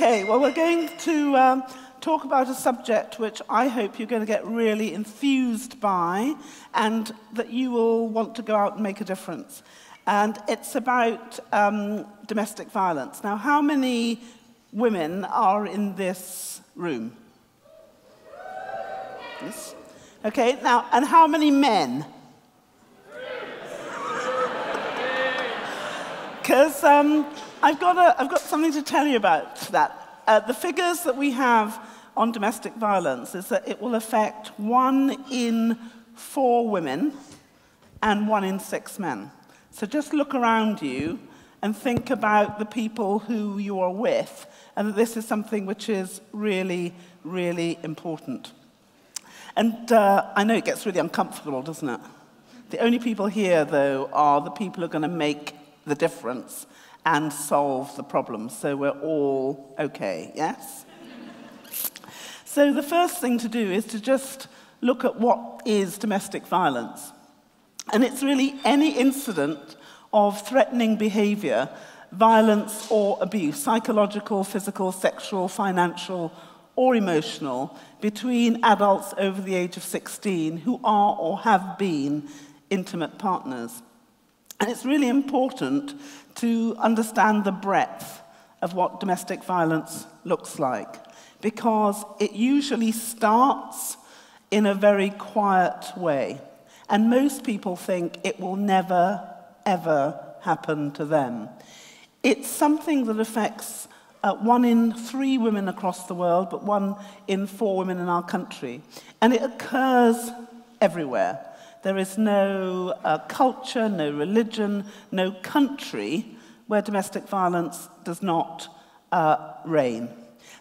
Okay, well, we're going to talk about a subject which I hope you're going to get really enthused by and that you will want to go out and make a difference. And it's about domestic violence. Now, how many women are in this room? Yes. Okay, now, and how many men? Because I've got something to tell you about that. The figures that we have on domestic violence is that it will affect 1 in 4 women and 1 in 6 men. So just look around you and think about the people who you are with, and that this is something which is really, really important. And I know it gets really uncomfortable, doesn't it? The only people here, though, are the people who are going to make the difference and solve the problem. So we're all okay, yes? So the first thing to do is to just look at what is domestic violence. And it's really any incident of threatening behavior, violence or abuse, psychological, physical, sexual, financial, or emotional, between adults over the age of 16 who are or have been intimate partners. And it's really important to understand the breadth of what domestic violence looks like, because it usually starts in a very quiet way. And most people think it will never, ever happen to them. It's something that affects 1 in 3 women across the world, but 1 in 4 women in our country. And it occurs everywhere. There is no culture, no religion, no country where domestic violence does not reign.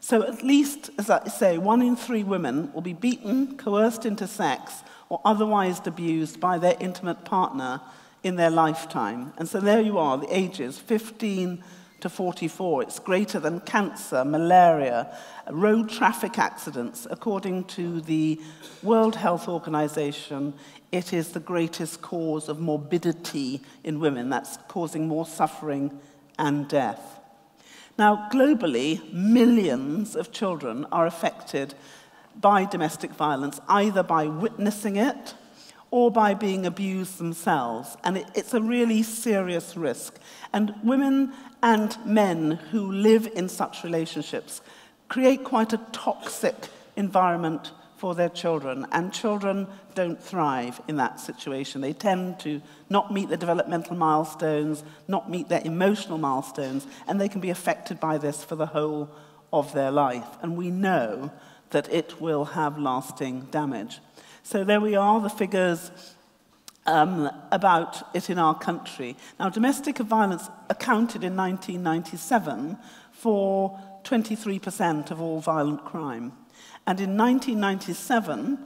So at least, as I say, 1 in 3 women will be beaten, coerced into sex, or otherwise abused by their intimate partner in their lifetime. And so there you are, the ages, 15 to 44. It's greater than cancer, malaria, road traffic accidents. According to the World Health Organization, it is the greatest cause of morbidity in women. That's causing more suffering and death. Now, globally, millions of children are affected by domestic violence, either by witnessing it or by being abused themselves. And it's a really serious risk. And women and men who live in such relationships create quite a toxic environment for their children, and children don't thrive in that situation. They tend to not meet their developmental milestones, not meet their emotional milestones, and they can be affected by this for the whole of their life. And we know that it will have lasting damage. So there we are, the figures about it in our country. Now, domestic violence accounted in 1997 for 23% of all violent crime. And in 1997,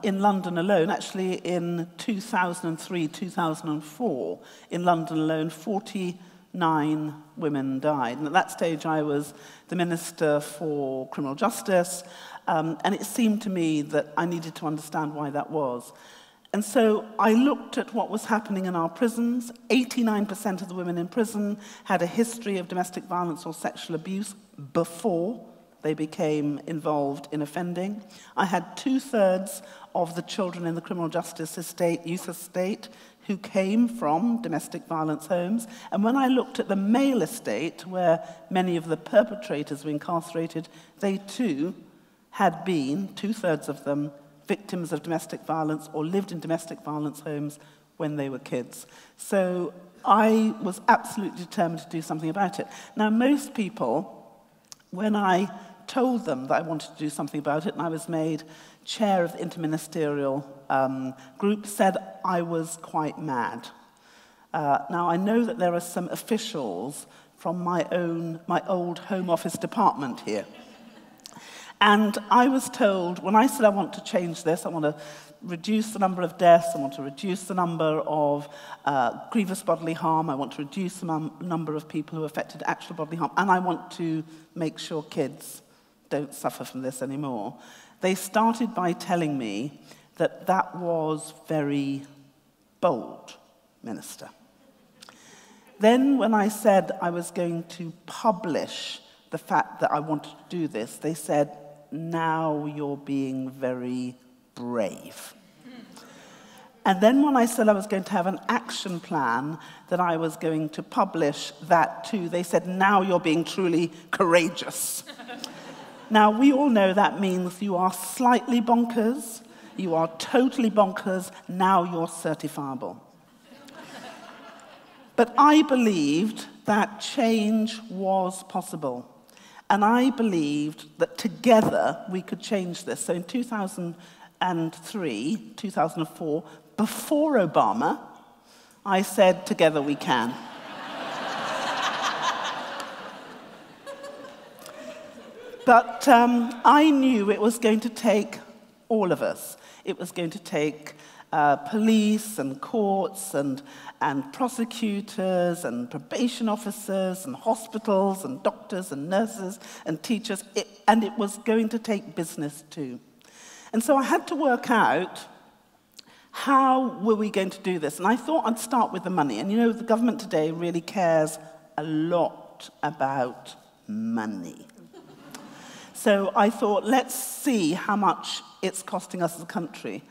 in London alone, actually in 2003, 2004, in London alone, 49 women died. And at that stage, I was the Minister for Criminal Justice, and it seemed to me that I needed to understand why that was. And so I looked at what was happening in our prisons. 89% of the women in prison had a history of domestic violence or sexual abuse before they became involved in offending. I had 2/3 of the children in the criminal justice estate, youth estate, who came from domestic violence homes. And when I looked at the male estate, where many of the perpetrators were incarcerated, they too had been, 2/3 of them, victims of domestic violence or lived in domestic violence homes when they were kids. So I was absolutely determined to do something about it. Now, most people, when I told them that I wanted to do something about it, and I was made chair of the interministerial group, said I was quite mad. Now, I know that there are some officials from my old Home Office department here. And I was told, when I said I want to change this, I want to reduce the number of deaths, I want to reduce the number of grievous bodily harm, I want to reduce the number of people who are affected actual bodily harm, and I want to make sure kids don't suffer from this anymore. They started by telling me that that was very bold, Minister. Then when I said I was going to publish the fact that I wanted to do this, they said, now you're being very brave. And then when I said I was going to have an action plan that I was going to publish that too, they said, now you're being truly courageous. Now, we all know that means you are slightly bonkers, you are totally bonkers, now you're certifiable. But I believed that change was possible. And I believed that together we could change this. So in 2003, 2004, before Obama, I said, together we can. But I knew it was going to take all of us. It was going to take police and courts and prosecutors and probation officers and hospitals and doctors and nurses and teachers, and it was going to take business too. And so I had to work out how were we going to do this. And I thought I'd start with the money. And you know, the government today really cares a lot about money. So I thought, let's see how much it's costing us as a country.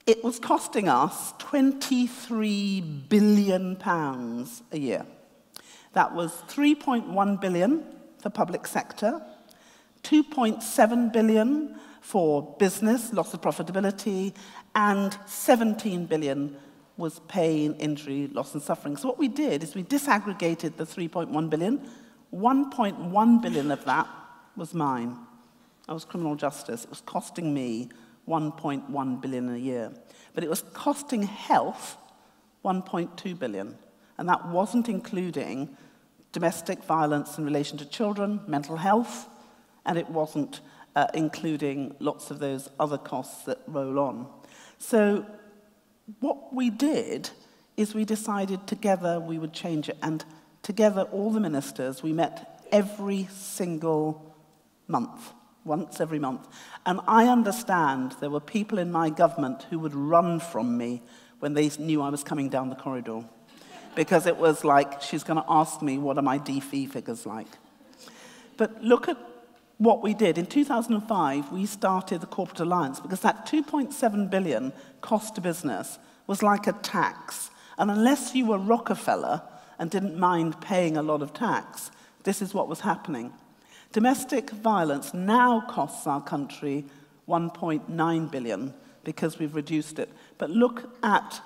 It was costing us £23 billion a year. That was 3.1 billion for public sector, 2.7 billion for business, loss of profitability, and 17 billion was pain, injury, loss and suffering. So what we did is we disaggregated the 3.1 billion. 1.1 billion of that was mine. I was criminal justice. It was costing me 1.1 billion a year. But it was costing health 1.2 billion. And that wasn't including domestic violence in relation to children, mental health, and it wasn't including lots of those other costs that roll on. So what we did is we decided together we would change it. And together, all the ministers, we met every single month, once every month. And I understand there were people in my government who would run from me when they knew I was coming down the corridor. Because it was like, she's going to ask me, what are my DFE figures like? But look at what we did. In 2005, we started the Corporate Alliance because that 2.7 billion cost to business was like a tax. And unless you were Rockefeller and didn't mind paying a lot of tax, this is what was happening. Domestic violence now costs our country 1.9 billion because we've reduced it. But look at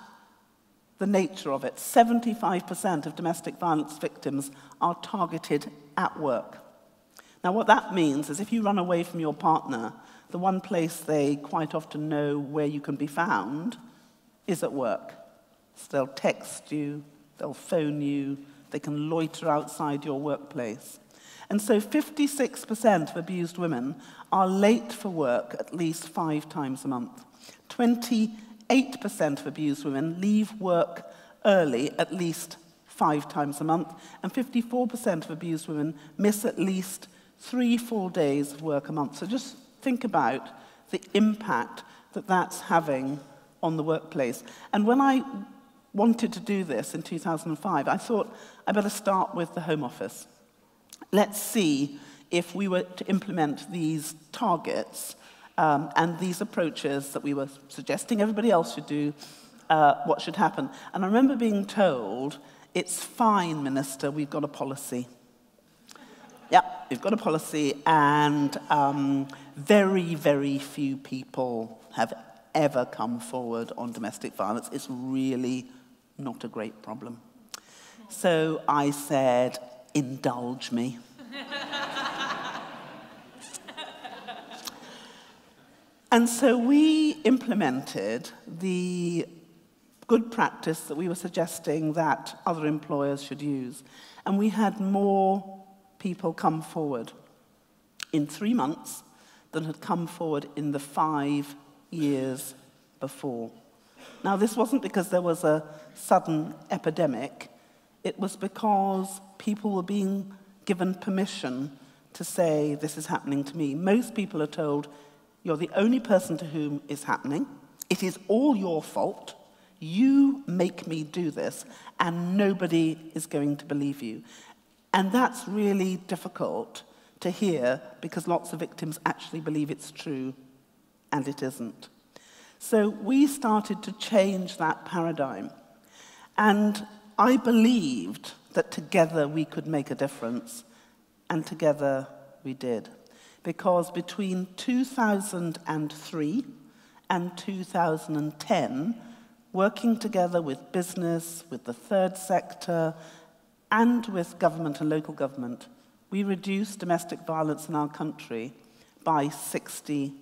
the nature of it. 75% of domestic violence victims are targeted at work. Now, what that means is if you run away from your partner, the one place they quite often know where you can be found is at work. So they'll text you, they'll phone you, they can loiter outside your workplace. And so 56% of abused women are late for work at least 5 times a month. 28% of abused women leave work early at least 5 times a month, and 54% of abused women miss at least 3 full days of work a month. So just think about the impact that that's having on the workplace. And when I wanted to do this in 2005, I thought I better start with the Home Office. Let's see if we were to implement these targets and these approaches that we were suggesting everybody else should do, what should happen. And I remember being told, it's fine, Minister, we've got a policy. Yeah, we've got a policy, and very, very few people have ever come forward on domestic violence. It's really not a great problem. So I said, indulge me. And so we implemented the good practice that we were suggesting that other employers should use. And we had more people come forward in 3 months than had come forward in the 5 years before. Now, this wasn't because there was a sudden epidemic. It was because people were being given permission to say, this is happening to me. Most people are told, you're the only person to whom it's happening. It is all your fault. You make me do this, and nobody is going to believe you. And that's really difficult to hear because lots of victims actually believe it's true, and it isn't. So we started to change that paradigm. And I believed that together we could make a difference, and together we did. Because between 2003 and 2010, working together with business, with the third sector, and with government and local government, we reduced domestic violence in our country by 64%.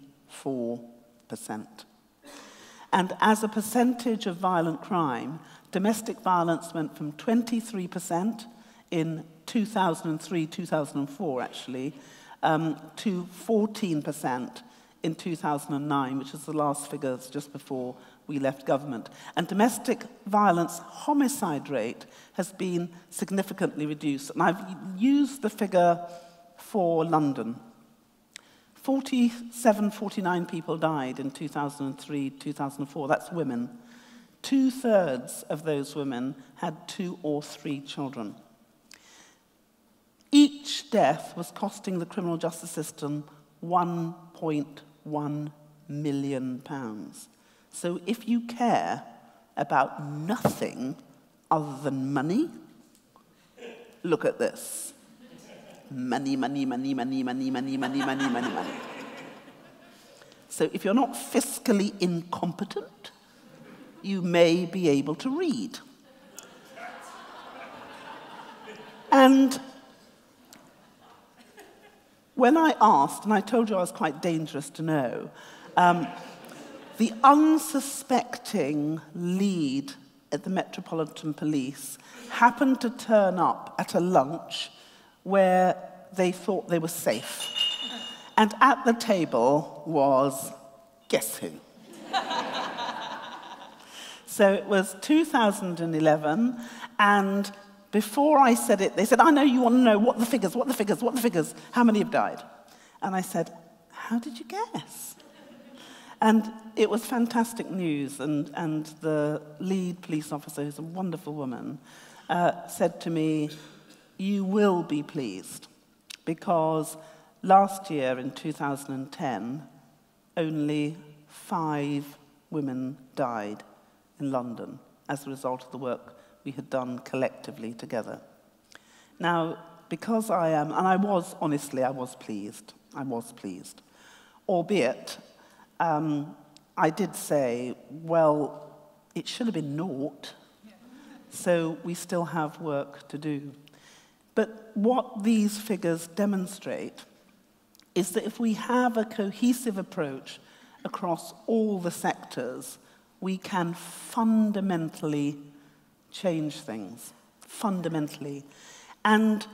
And as a percentage of violent crime, domestic violence went from 23% in 2003, 2004 actually, to 14% in 2009, which is the last figures just before we left government. And domestic violence homicide rate has been significantly reduced. And I've used the figure for London. 47, 49 people died in 2003, 2004. That's women. 2/3 of those women had 2 or 3 children. Each death was costing the criminal justice system £1.1 million. So if you care about nothing other than money, look at this. Money, money, money, money, money, money, money, money, money, money. So if you're not fiscally incompetent, you may be able to read. And when I asked, and I told you I was quite dangerous to know, the unsuspecting lead at the Metropolitan Police happened to turn up at a lunch where they thought they were safe. And at the table was, guess who? So it was 2011, and before I said it, they said, I know you want to know what the figures, how many have died? And I said, how did you guess? And it was fantastic news, and the lead police officer, who's a wonderful woman, said to me, you will be pleased, because last year in 2010, only 5 women died in London as a result of the work we had done collectively together. Now, because I am, and I was, honestly, I was pleased, albeit I did say, well, it should have been 0, so we still have work to do. But what these figures demonstrate is that if we have a cohesive approach across all the sectors, we can fundamentally change things, fundamentally. And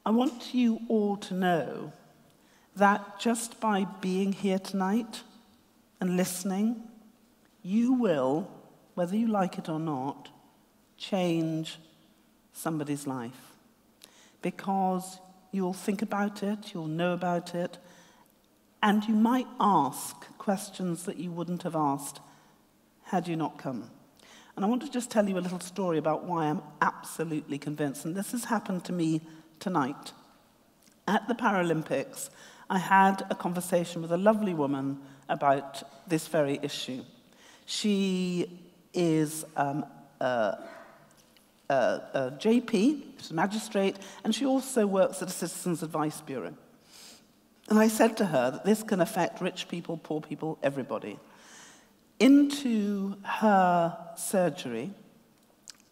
I want you all to know that just by being here tonight and listening, you will, whether you like it or not, change somebody's life. Because you'll think about it, you'll know about it, and you might ask questions that you wouldn't have asked had you not come. And I want to just tell you a little story about why I'm absolutely convinced, and this has happened to me tonight. At the Paralympics, I had a conversation with a lovely woman about this very issue. She is a JP, she's a magistrate, and she also works at a Citizens Advice Bureau. And I said to her that this can affect rich people, poor people, everybody. Into her surgery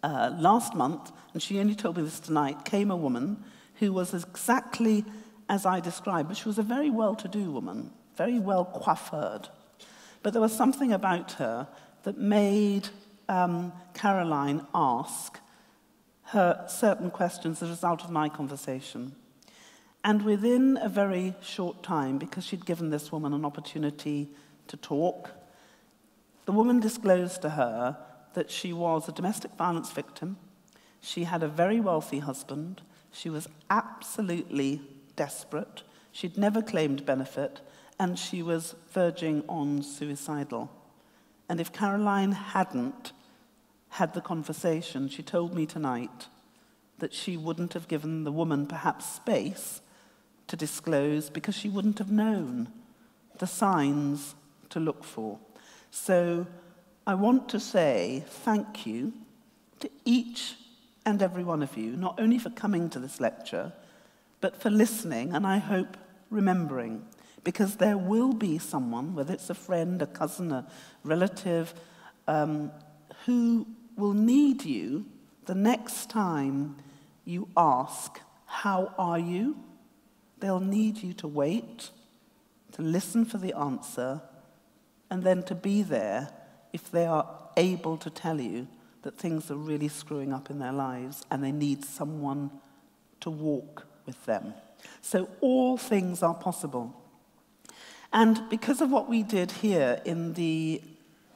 last month, and she only told me this tonight, came a woman who was exactly as I described, but she was a very well-to-do woman, very well coiffured. But there was something about her that made Caroline ask her certain questions as a result of my conversation. And within a very short time, because she'd given this woman an opportunity to talk, the woman disclosed to her that she was a domestic violence victim, she had a very wealthy husband, she was absolutely desperate, she'd never claimed benefit, and she was verging on suicidal. And if Caroline hadn't had the conversation, she told me tonight, that she wouldn't have given the woman perhaps space to disclose because she wouldn't have known the signs to look for. So I want to say thank you to each and every one of you, not only for coming to this lecture, but for listening, and I hope remembering, because there will be someone, whether it's a friend, a cousin, a relative, who will need you the next time you ask, "How are you?" They'll need you to wait, to listen for the answer, and then to be there if they are able to tell you that things are really screwing up in their lives and they need someone to walk with them. So all things are possible. And because of what we did here in the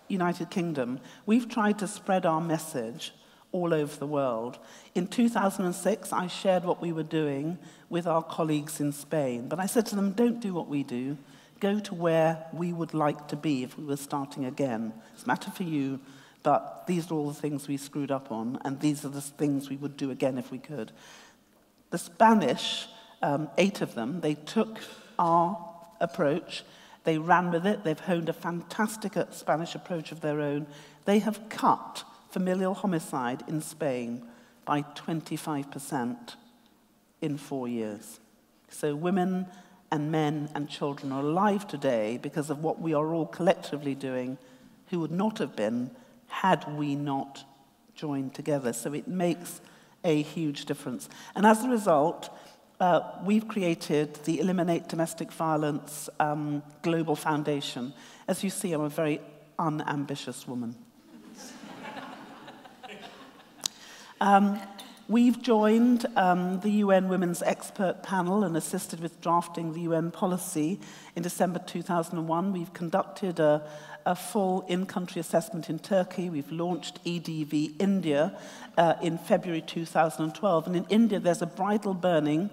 United Kingdom, we've tried to spread our message all over the world. In 2006, I shared what we were doing with our colleagues in Spain. But I said to them, don't do what we do. Go to where we would like to be if we were starting again. It's a matter for you, but these are all the things we screwed up on, and these are the things we would do again if we could. The Spanish, 8 of them, they took our approach, they ran with it, they've honed a fantastic Spanish approach of their own. They have cut familial homicide in Spain by 25% in 4 years. So women and men and children are alive today because of what we are all collectively doing, who would not have been had we not joined together. So it makes a huge difference. And as a result, we've created the Eliminate Domestic Violence Global Foundation. As you see, I'm a very unambitious woman. We've joined the UN Women's Expert Panel and assisted with drafting the UN policy in December 2001. We've conducted a full in-country assessment in Turkey. We've launched EDV India in February 2012. And in India, there's a bridal burning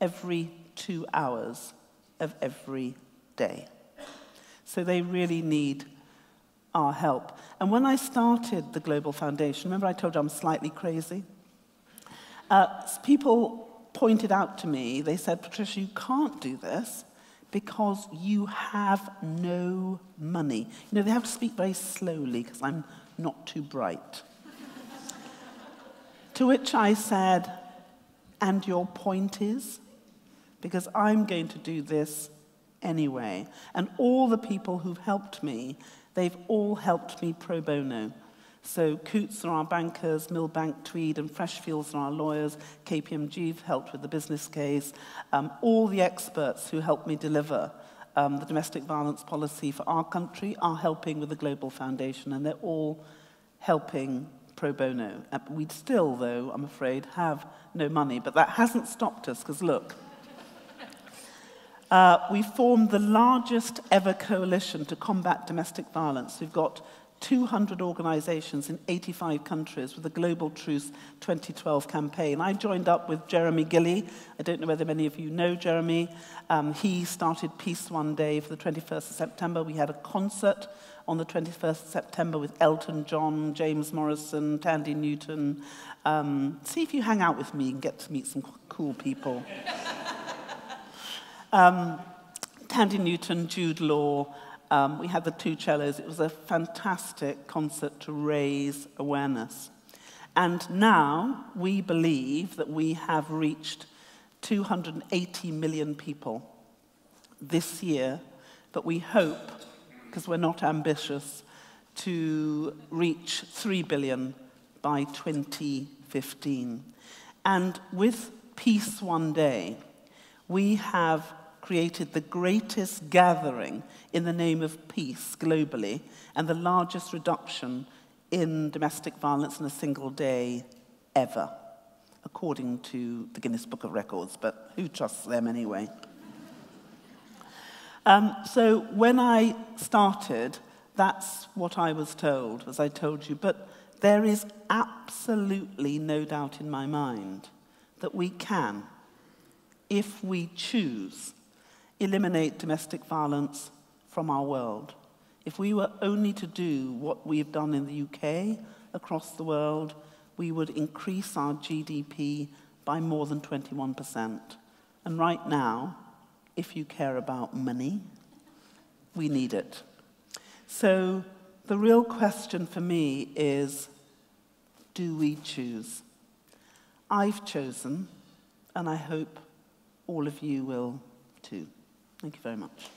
every 2 hours of every day. So they really need our help. And when I started the Global Foundation, remember I told you I'm slightly crazy? People pointed out to me, they said, Patricia, you can't do this because you have no money. You know, they have to speak very slowly because I'm not too bright. To which I said, and your point is? Because I'm going to do this anyway. And all the people who've helped me, they've all helped me pro bono. So Coutts are our bankers, Millbank, Tweed, and Freshfields are our lawyers. KPMG have helped with the business case. All the experts who helped me deliver the domestic violence policy for our country are helping with the Global Foundation, and they're all helping pro bono. We'd still, though, I'm afraid, have no money, but that hasn't stopped us, because look, we formed the largest ever coalition to combat domestic violence. We've got 200 organizations in 85 countries with the Global Truth 2012 campaign. I joined up with Jeremy Gilley. I don't know whether many of you know Jeremy. He started Peace One Day for the 21st of September. We had a concert on the 21st of September with Elton John, James Morrison, Tandy Newton. See if you hang out with me and get to meet some cool people. Tandy Newton, Jude Law. We had the 2 cellos. It was a fantastic concert to raise awareness. And now we believe that we have reached 280 million people this year, but we hope, because we're not ambitious, to reach 3 billion by 2015. And with Peace One Day, we have created the greatest gathering in the name of peace globally and the largest reduction in domestic violence in a single day ever, according to the Guinness Book of Records, but who trusts them anyway? So when I started, that's what I was told, as I told you, but there is absolutely no doubt in my mind that we can, if we choose, eliminate domestic violence from our world. If we were only to do what we've done in the UK, across the world, we would increase our GDP by more than 21%. And right now, if you care about money, we need it. So the real question for me is, do we choose? I've chosen, and I hope all of you will too. Thank you very much.